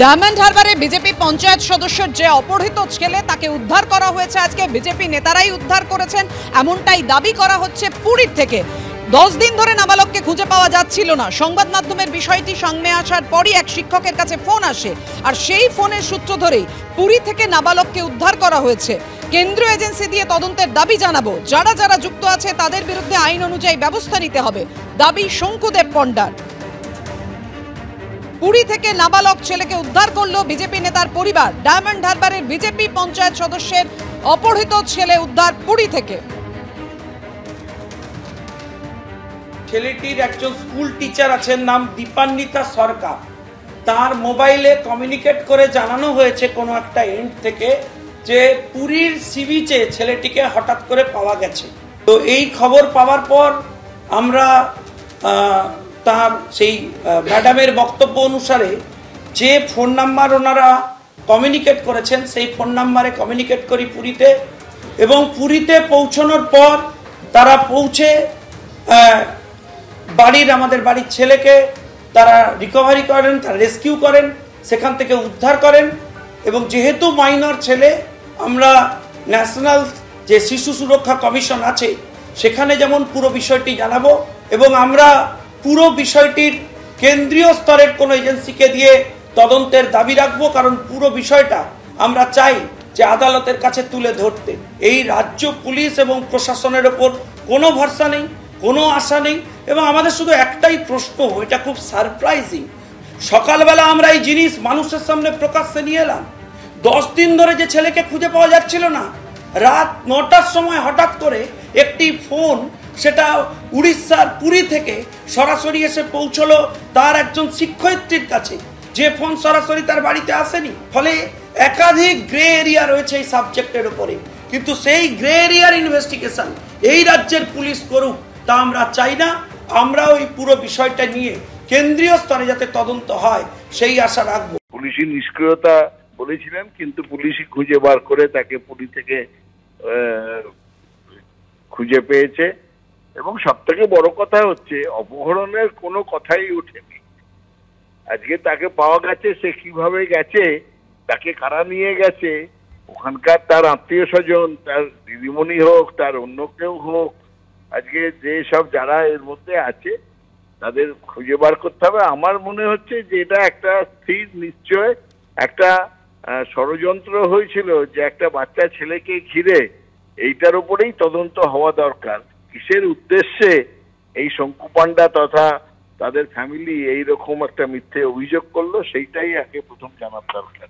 Diamond হারবারে BJP panchayat সদস্যের যে অপহৃত ছেলে তাকে উদ্ধার করা হয়েছে। আজকে বিজেপি নেতারাই উদ্ধার করেছেন এমনটাই দাবি করা হচ্ছে পুরীর থেকে। 10 দিন ধরে নাবালককে খুঁজে পাওয়া যাচ্ছিল না। সংবাদ মাধ্যমের বিষয়টি সামনে আসার পরই এক শিক্ষকের কাছে ফোন আসে, আর সেই ফোনের সূত্র ধরেই পুরী থেকে নাবালককে উদ্ধার করা হয়েছে। কেন্দ্রীয় এজেন্সি দিয়ে তদন্তের দাবি জানাবো, যারা যারা যুক্ত আছে তাদের বিরুদ্ধে আইন অনুযায়ী ব্যবস্থা নিতে হবে, দাবি শঙ্কুদেব পণ্ডার। পুরী থেকে নাবালক ছেলেকে উদ্ধার করলো বিজেপি নেতার পরিবার। ডায়মন্ড হারবারের বিজেপি পঞ্চায়েত সদস্যের অপহৃত ছেলে উদ্ধার পুরী থেকে। ছেলেটির একজন স্কুল টিচার আছেন, নাম দীপান্বিতা সরকার। তার মোবাইলে কমিউনিকেট করে জানানো হয়েছে কোনো একটা এন্ড থেকে যে পুরীর সি বিচে ছেলেটিকে হঠাৎ করে পাওয়া গেছে। তো এই খবর পাওয়ার পর আমরা তার সেই ম্যাডামের বক্তব্য অনুসারে যে ফোন নাম্বার ওনারা কমিউনিকেট করেছেন সেই ফোন নাম্বারে কমিউনিকেট করি পুরীতে, এবং পুরীতে পৌঁছানোর পর তারা পৌঁছে আমাদের বাড়ির ছেলেকে তারা রিকভারি করেন, তারা রেস্কিউ করেন, সেখান থেকে উদ্ধার করেন। এবং যেহেতু মাইনর ছেলে, আমরা ন্যাশনাল যে শিশু সুরক্ষা কমিশন আছে সেখানে যেমন পুরো বিষয়টি জানাবো, এবং আমরা পুরো বিষয়টির কেন্দ্রীয় স্তরের কোনো এজেন্সিকে দিয়ে তদন্তের দাবি রাখবো, কারণ পুরো বিষয়টা আমরা চাই যে আদালতের কাছে তুলে ধরতে। এই রাজ্য পুলিশ এবং প্রশাসনের ওপর কোনো ভরসা নেই, কোনো আশা নেই, এবং আমাদের শুধু একটাই প্রশ্ন, এটা খুব সারপ্রাইজিং। সকালবেলা আমরা এই জিনিস মানুষের সামনে প্রকাশ্যে নিয়ে এলাম। 10 দিন ধরে যে ছেলেকে খুঁজে পাওয়া যাচ্ছিল না, রাত 9টার সময় হঠাৎ করে একটি ফোন, সেটা উড়িষ্যার পুরী থেকে সরাসরি এসে পৌঁছলো তার একজন শিক্ষয়িত্রীর কাছে, যে ফোন সরাসরি তার বাড়িতে আসেনি। ফলে একাধিক গ্রে এরিয়া রয়েছে এই সাবজেক্টের উপরে, কিন্তু সেই গ্রে এরিয়ার ইনভেস্টিগেশন এই রাজ্যের পুলিশ করুক তা আমরা চাই না। আমরা ওই পুরো বিষয়টা নিয়ে কেন্দ্রীয় স্তরে যাতে তদন্ত হয় সেই আশা রাখবো। পুলিশি নিষ্ক্রিয়তা বলেছিলেন, কিন্তু পুলিশই খুঁজে বার করে তাকে পুরী থেকে খুঁজে পেয়েছে। এবং সব থেকে বড় কথা হচ্ছে, অপহরণের কোনো কথাই ওঠেনি। আজকে তাকে পাওয়া গেছে, সে কিভাবে গেছে, তাকে কারা নিয়ে গেছে, ওখানকার তার আত্মীয় স্বজন, তার দিদিমণি হোক, তার অন্য কেউ হোক, আজকে যে সব যারা এর মধ্যে আছে তাদের খুঁজে বার করতে হবে। আমার মনে হচ্ছে যে এটা একটা স্থির নিশ্চয় একটা ষড়যন্ত্র হয়েছিল, যে একটা বাচ্চা ছেলেকে ঘিরে এইটার উপরেই তদন্ত হওয়া দরকার। কিসের উদ্দেশ্যে এই শঙ্কু পান্ডা তথা তাদের ফ্যামিলি এইরকম একটা মিথ্যে অভিযোগ করলো, সেইটাই আগে প্রথম জানার দরকার।